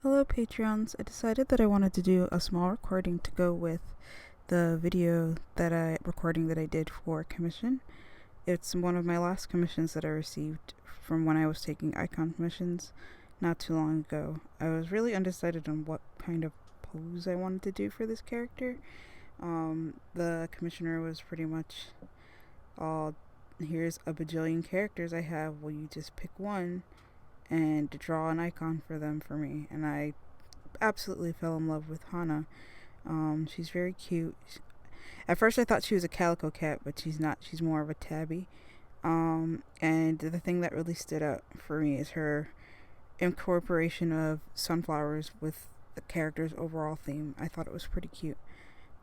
Hello Patreons, I decided that I wanted to do a small recording to go with the video recording that I did for commission. It's one of my last commissions that I received from when I was taking icon commissions not too long ago. I was really undecided on what kind of pose I wanted to do for this character. The commissioner was pretty much all, here's a bajillion characters I have, will you just pick one and draw an icon for them for me? And I absolutely fell in love with Hana. She's very cute. At first, I thought she was a calico cat, but she's not. She's more of a tabby. And the thing that really stood out for me is her incorporation of sunflowers with the character's overall theme. I thought it was pretty cute.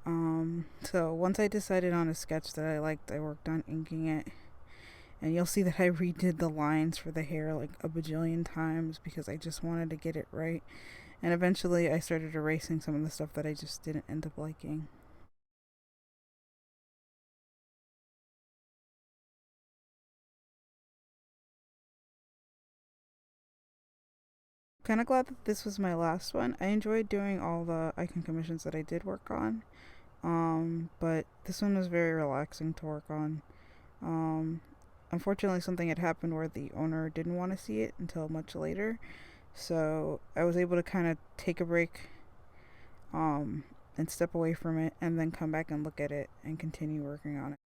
So once I decided on a sketch that I liked, I worked on inking it. And you'll see that I redid the lines for the hair like a bajillion times because I just wanted to get it right. And eventually I started erasing some of the stuff that I just didn't end up liking. Kind of glad that this was my last one. I enjoyed doing all the icon commissions that I did work on. But this one was very relaxing to work on. Um, Unfortunately, something had happened where the owner didn't want to see it until much later. So I was able to kind of take a break um, and step away from it and then come back and look at it and continue working on it.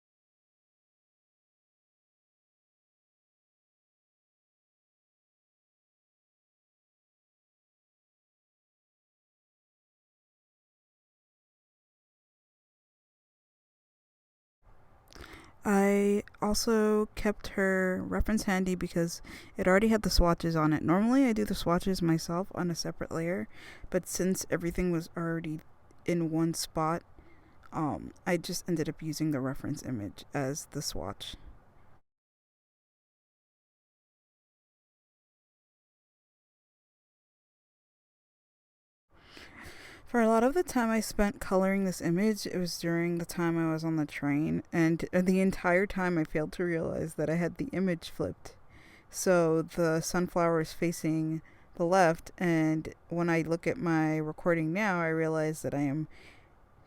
I also kept her reference handy because it already had the swatches on it. Normally I do the swatches myself on a separate layer, but since everything was already in one spot, I just ended up using the reference image as the swatch. For a lot of the time I spent coloring this image, it was during the time I was on the train, and the entire time I failed to realize that I had the image flipped. So the sunflower is facing the left, and when I look at my recording now, I realize that I am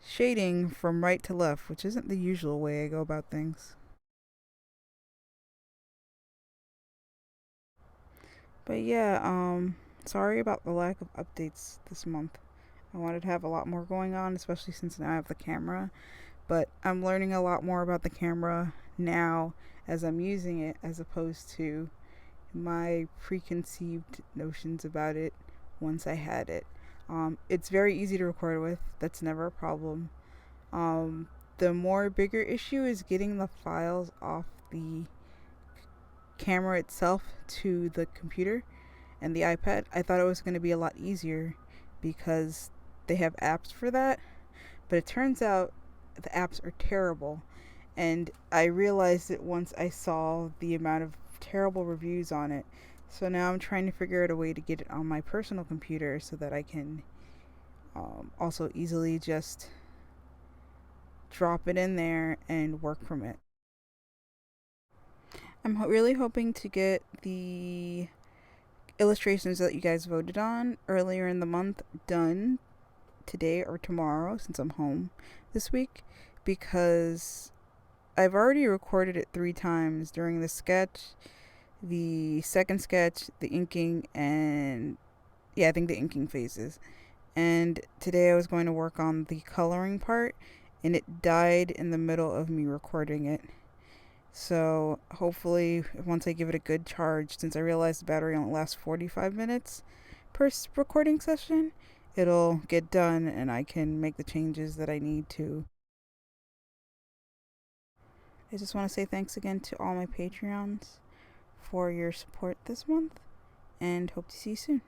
shading from right to left, which isn't the usual way I go about things. But yeah, sorry about the lack of updates this month. I wanted to have a lot more going on, especially since now I have the camera. But I'm learning a lot more about the camera now as I'm using it, as opposed to my preconceived notions about it once I had it. It's very easy to record with, that's never a problem. The more bigger issue is getting the files off the camera itself to the computer and the iPad. I thought it was going to be a lot easier because they have apps for that, but it turns out the apps are terrible. And I realized it once I saw the amount of terrible reviews on it. So now I'm trying to figure out a way to get it on my personal computer so that I can also easily just drop it in there and work from it. I'm really hoping to get the illustrations that you guys voted on earlier in the month done today or tomorrow since I'm home this week, because I've already recorded it 3 times during the sketch, the second sketch, the inking, and yeah, I think the inking phases. And today I was going to work on the coloring part, and it died in the middle of me recording it. So hopefully, once I give it a good charge, since I realized the battery only lasts 45 minutes per recording session, it'll get done and I can make the changes that I need to. I just want to say thanks again to all my Patreons for your support this month and hope to see you soon.